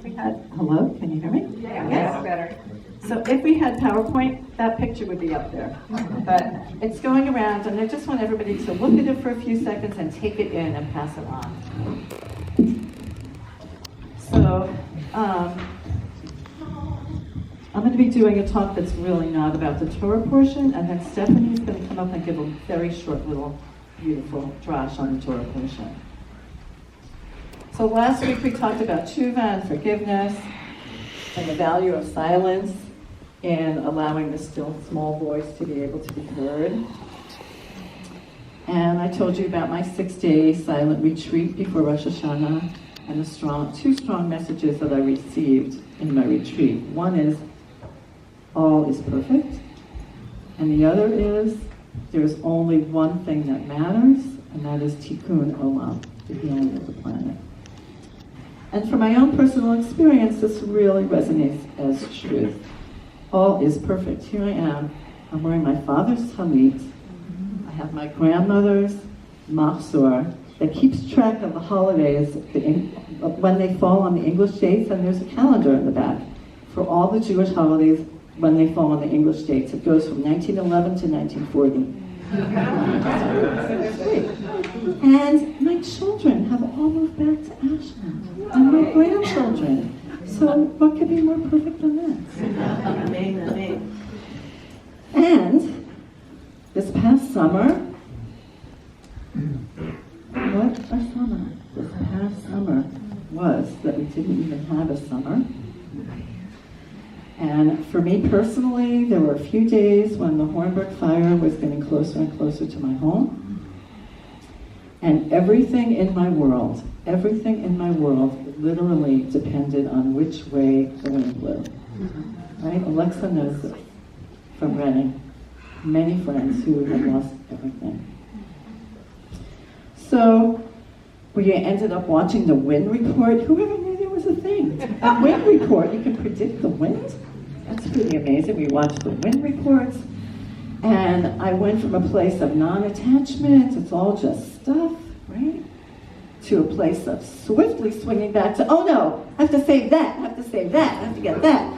we had, hello, can you hear me? Yeah, yes, better. So if we had PowerPoint, that picture would be up there. But it's going around, and I just want everybody to look at it for a few seconds and take it in and pass it on. So, I'm going to be doing a talk that's really not about the Torah portion, and then Stephanie's going to come up and give a very short little beautiful drash on the Torah portion. So last week we talked about tshuva and forgiveness and the value of silence in allowing the still small voice to be able to be heard. And I told you about my 6-day silent retreat before Rosh Hashanah and the two strong messages that I received in my retreat. One is, all is perfect. And the other is, there's only one thing that matters, and that is tikkun olam, the healing of the planet. And from my own personal experience, this really resonates as truth. All is perfect. Here I am. I'm wearing my father's talit. I have my grandmother's machzor that keeps track of the holidays when they fall on the English dates, and there's a calendar in the back for all the Jewish holidays when they fall on the English dates. It goes from 1911 to 1940. And my children have all moved back to Ashland, and my grandchildren. So what could be more perfect than that? Amen. And this past summer, what a summer. This past summer was that we didn't even have a summer. And for me personally, there were a few days when the Hornberg fire was getting closer and closer to my home. And everything in my world literally depended on which way the wind blew. Right? Alexa knows this from Reading. Many friends who had lost everything. So we ended up watching the wind report. Whoever knew there was a thing? A wind report, you can predict the wind? That's pretty amazing. We watched the wind reports. And I went from a place of non-attachment, it's all just stuff, right? To a place of swiftly swinging back to, oh no, I have to save that, I have to save that, I have to get that.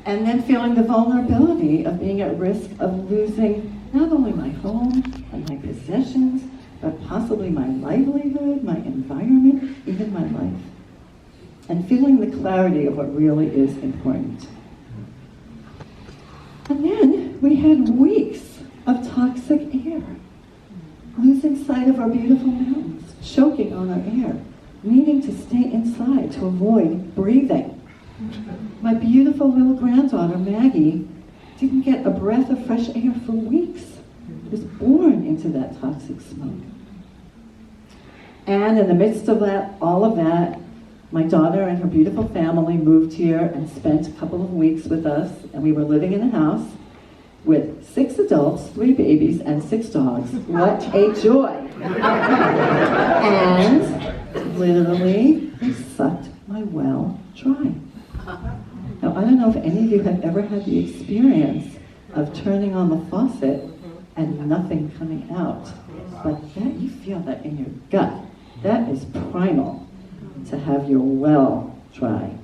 And then feeling the vulnerability of being at risk of losing not only my home and my possessions, but possibly my livelihood, my environment, even my life. And feeling the clarity of what really is important. And then we had weeks of toxic air, losing sight of our beautiful mountains, choking on our air, needing to stay inside to avoid breathing. My beautiful little granddaughter, Maggie, didn't get a breath of fresh air for weeks. Was born into that toxic smoke. And in the midst of that, all of that, my daughter and her beautiful family moved here and spent a couple of weeks with us, and we were living in a house with 6 adults, 3 babies, and 6 dogs. What a joy! And literally, they sucked my well dry. Now, I don't know if any of you have ever had the experience of turning on the faucet and nothing coming out, but that you feel that in your gut. That is primal. To have your well dry.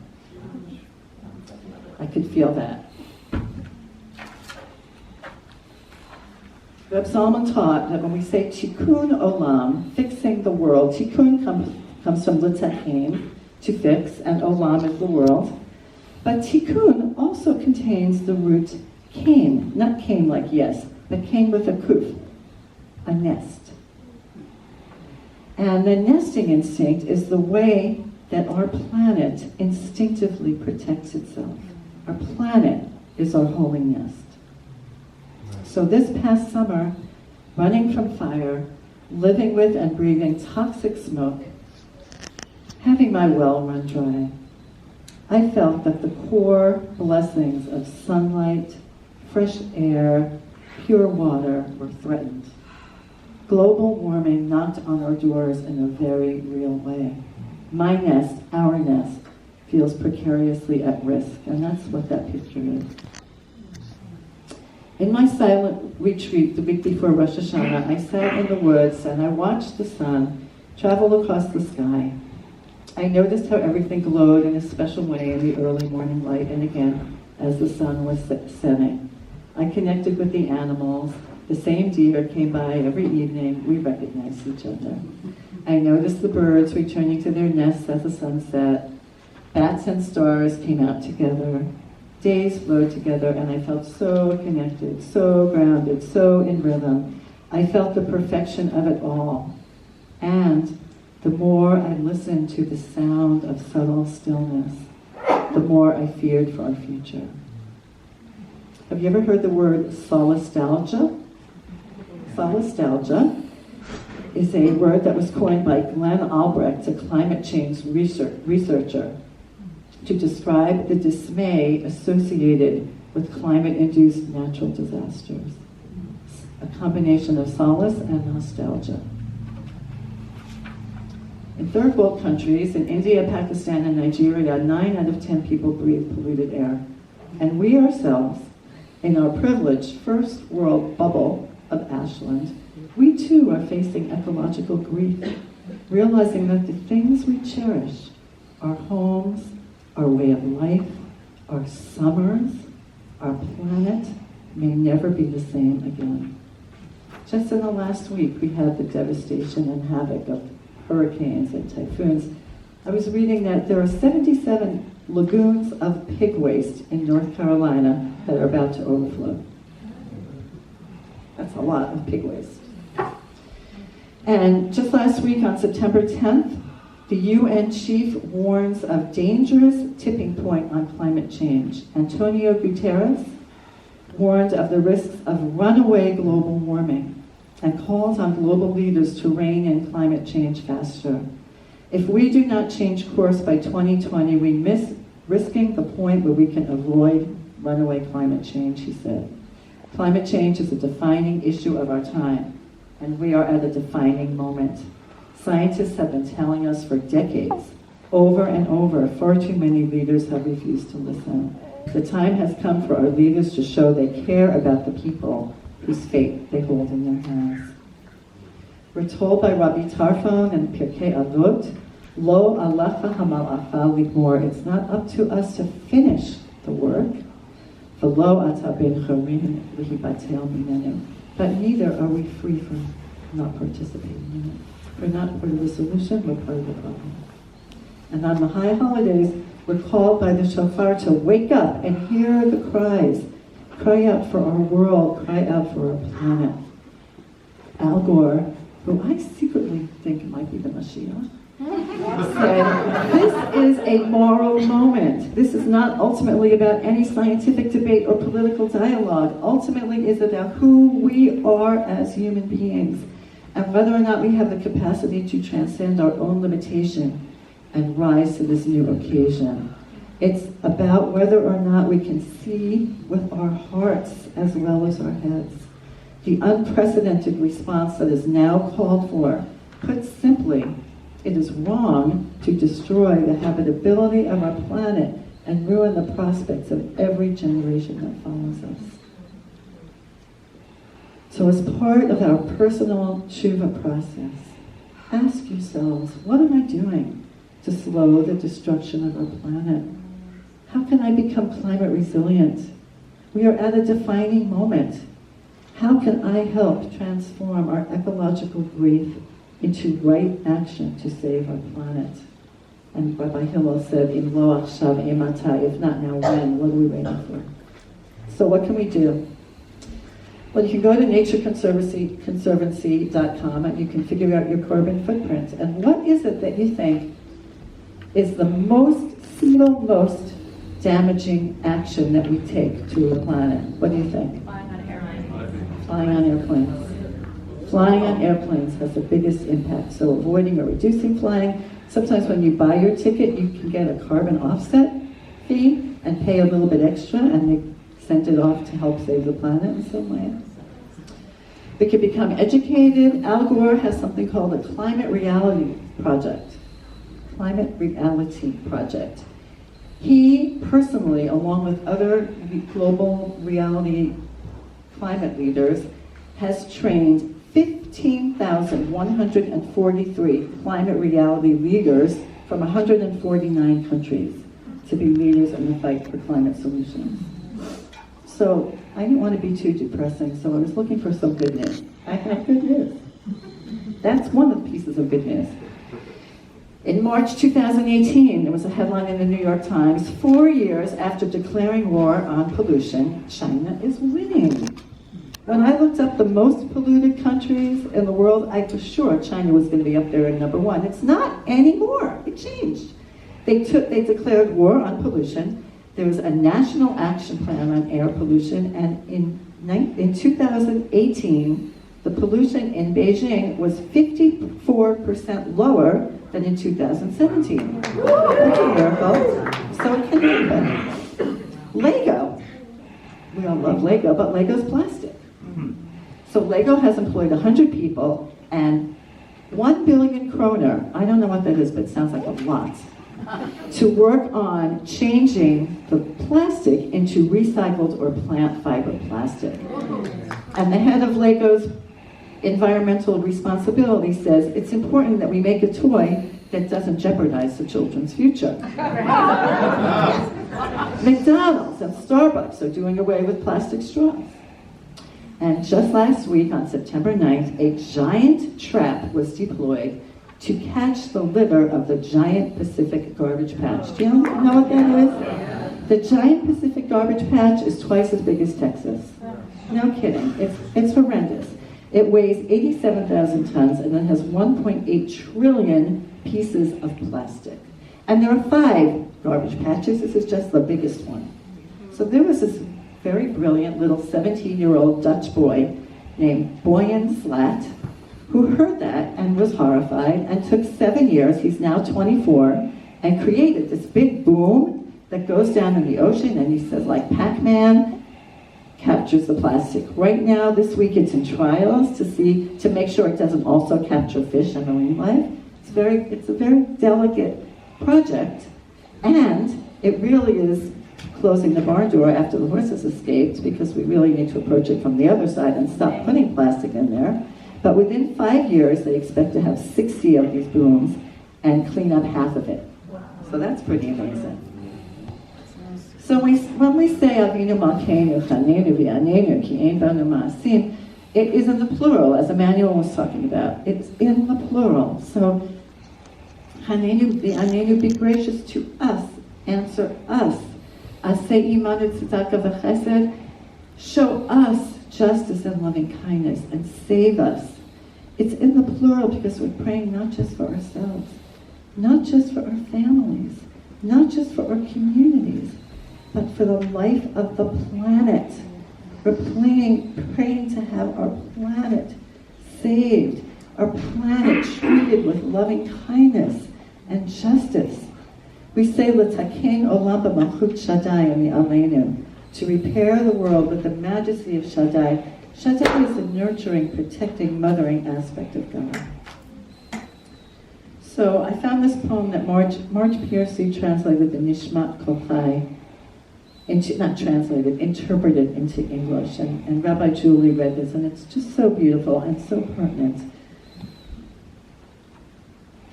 I could feel that. Reb Zalman taught that when we say tikkun olam, fixing the world, tikkun comes from litahim, to fix, and olam is the world. But tikkun also contains the root kain, not kain like yes, but kain with a kuf, a nest. And the nesting instinct is the way that our planet instinctively protects itself. Our planet is our holy nest. So this past summer, running from fire, living with and breathing toxic smoke, having my well run dry, I felt that the core blessings of sunlight, fresh air, pure water were threatened. Global warming knocked on our doors in a very real way. My nest, our nest, feels precariously at risk, and that's what that picture is. In my silent retreat the week before Rosh Hashanah, I sat in the woods and I watched the sun travel across the sky. I noticed how everything glowed in a special way in the early morning light and again as the sun was setting. I connected with the animals. The same deer came by every evening. We recognized each other. I noticed the birds returning to their nests as the sun set. Bats and stars came out together. Days flowed together, and I felt so connected, so grounded, so in rhythm. I felt the perfection of it all. And the more I listened to the sound of subtle stillness, the more I feared for our future. Have you ever heard the word solastalgia? Solastalgia is a word that was coined by Glenn Albrecht, a climate change researcher, to describe the dismay associated with climate-induced natural disasters. A combination of solace and nostalgia. In third world countries, in India, Pakistan, and Nigeria, 9 out of 10 people breathe polluted air. And we ourselves, in our privileged first world bubble of Ashland, we too are facing ecological grief, realizing that the things we cherish, our homes, our way of life, our summers, our planet, may never be the same again. Just in the last week, we had the devastation and havoc of hurricanes and typhoons. I was reading that there are 77 lagoons of pig waste in North Carolina that are about to overflow. That's a lot of pig waste. And just last week on September 10th, the UN chief warns of dangerous tipping point on climate change. Antonio Guterres warned of the risks of runaway global warming and calls on global leaders to rein in climate change faster. If we do not change course by 2020, we miss risking the point where we can avoid runaway climate change, he said. Climate change is a defining issue of our time, and we are at a defining moment. Scientists have been telling us for decades, over and over, far too many leaders have refused to listen. The time has come for our leaders to show they care about the people whose fate they hold in their hands. We're told by Rabbi Tarfon and Pirkei Avot, Lo alacha hamalacha ligmor. It's not up to us to finish the work. V'lo ata ben chorin lihibatel minenu. But neither are we free from not participating in it. We're not part of the solution, we're part of the problem. And on the high holidays, we're called by the shofar to wake up and hear the cries. Cry out for our world, cry out for our planet. Al Gore, who I secretly think might be the Mashiach, said, this is a moral moment. This is not ultimately about any scientific debate or political dialogue. Ultimately, it's about who we are as human beings and whether or not we have the capacity to transcend our own limitation and rise to this new occasion. It's about whether or not we can see with our hearts as well as our heads. The unprecedented response that is now called for. Put simply, it is wrong to destroy the habitability of our planet and ruin the prospects of every generation that follows us. So as part of our personal tshuva process, ask yourselves, what am I doing to slow the destruction of our planet? How can I become climate resilient? We are at a defining moment. How can I help transform our ecological grief into right action to save our planet? And Rabbi Hillel said, Im lo achshav imata, if not now, when? What are we waiting for? So what can we do? Well, you can go to natureconservancy.com and you can figure out your carbon footprint. And what is it that you think is the single most damaging action that we take to the planet? What do you think? Flying on airplanes. Flying on airplanes. Flying on airplanes has the biggest impact. So avoiding or reducing flying. Sometimes when you buy your ticket, you can get a carbon offset fee and pay a little bit extra, and they send it off to help save the planet in some way. We can become educated. Al Gore has something called a Climate Reality Project. Climate Reality Project. He personally, along with other global reality climate leaders, has trained 15,143 climate reality leaders from 149 countries to be leaders in the fight for climate solutions. So I didn't want to be too depressing, so I was looking for some good news. I have good news. That's one of the pieces of good news. In March 2018, there was a headline in the New York Times, 4 years after declaring war on pollution, China is winning. When I looked up the most polluted countries in the world, I was sure China was going to be up there at number one. It's not anymore. It changed. They declared war on pollution. There was a national action plan on air pollution, and in 2018, the pollution in Beijing was 54% lower than in 2017. That's a miracle. So it can happen. Lego. We all love Lego, but Lego's plastic. So Lego has employed 100 people and 1 billion kroner, I don't know what that is, but it sounds like a lot, to work on changing the plastic into recycled or plant fiber plastic. And the head of Lego's environmental responsibility says it's important that we make a toy that doesn't jeopardize the children's future. McDonald's and Starbucks are doing away with plastic straws. And just last week, on September 9th, a giant trap was deployed to catch the litter of the giant Pacific garbage patch. Do you know what that is? The giant Pacific garbage patch is twice as big as Texas. No kidding. It's horrendous. It weighs 87,000 tons and it has 1.8 trillion pieces of plastic. And there are 5 garbage patches. This is just the biggest one. So there was this very brilliant little 17-year-old Dutch boy named Boyan Slat who heard that and was horrified and took 7 years, he's now 24, and created this big boom that goes down in the ocean, and he says, like Pac-Man, captures the plastic. Right now, this week, it's in trials to make sure it doesn't also capture fish and marine life. It's a very delicate project, and it really is closing the barn door after the horses escaped, because we really need to approach it from the other side and stop putting plastic in there. But within 5 years, they expect to have 60 of these booms and clean up half of it. So that's pretty amazing. So when we say Avinu Malkeinu, Chanenu V'Anenu, Ki Ein Banu Ma'asim, it is in the plural, as Emmanuel was talking about. It's in the plural. So, Chanenu V'Anenu, be gracious to us, answer us. Aseh Imanu Tzedakah V'Chesed, show us justice and loving kindness, and save us. It's in the plural because we're praying not just for ourselves, not just for our families, not just for our communities, but for the life of the planet. We're praying to have our planet saved, our planet treated with loving kindness and justice. We say, L'taken olam b'malchut Shaddai mi'aleinu, to repair the world with the majesty of Shaddai. Shaddai is the nurturing, protecting, mothering aspect of God. So I found this poem that Marge Piercy translated the Nishmat Kochai, interpreted into English. And Rabbi Julie read this, and it's just so beautiful and so pertinent.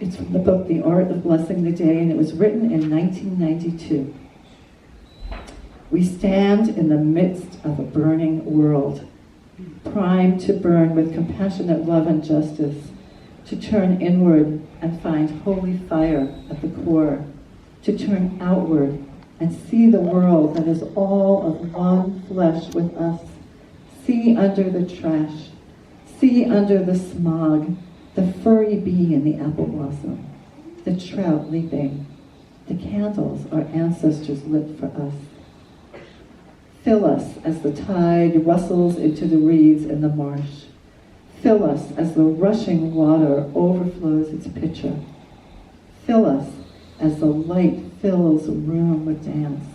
It's from the book The Art of Blessing the Day, and it was written in 1992. We stand in the midst of a burning world, primed to burn with compassionate love and justice, to turn inward and find holy fire at the core, to turn outward and see the world that is all of one flesh with us. See under the trash, see under the smog, the furry bee in the apple blossom, the trout leaping, the candles our ancestors lit for us. Fill us as the tide rustles into the reeds in the marsh. Fill us as the rushing water overflows its pitcher. Fill us as the light fills a room with dance.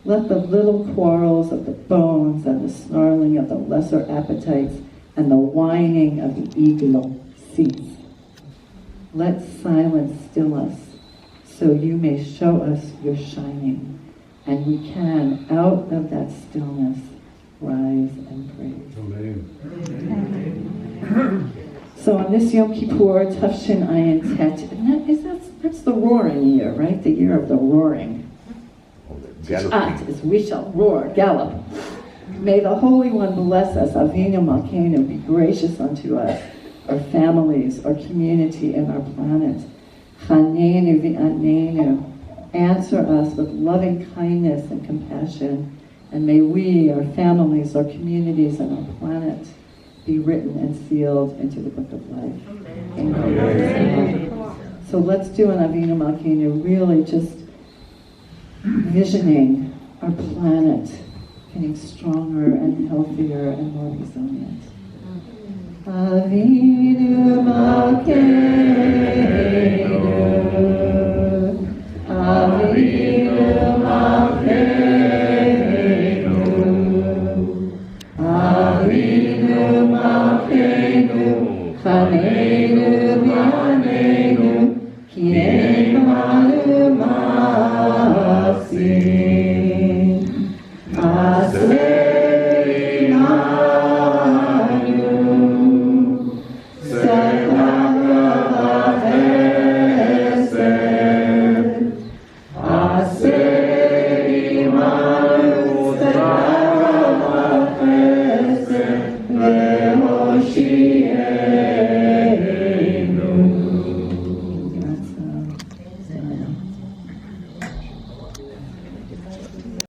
Let the little quarrels of the bones and the snarling of the lesser appetites and the whining of the ego cease. Let silence still us, so you may show us your shining, and we can, out of that stillness, rise and praise. Amen. So on this Yom Kippur, Tafshin Ayin Tet, That's the roaring year, right? The year of the roaring. Galloping. Is we shall roar, gallop. May the Holy One bless us, Avinu Malkeinu, be gracious unto us, our families, our community, and our planet. Chanenu v'anenu, answer us with loving kindness and compassion, and may we, our families, our communities, and our planet be written and sealed into the book of life. Amen. So let's do an Avinu Malkeinu, really just visioning our planet getting stronger and healthier and more resilient. Avinu Malkeinu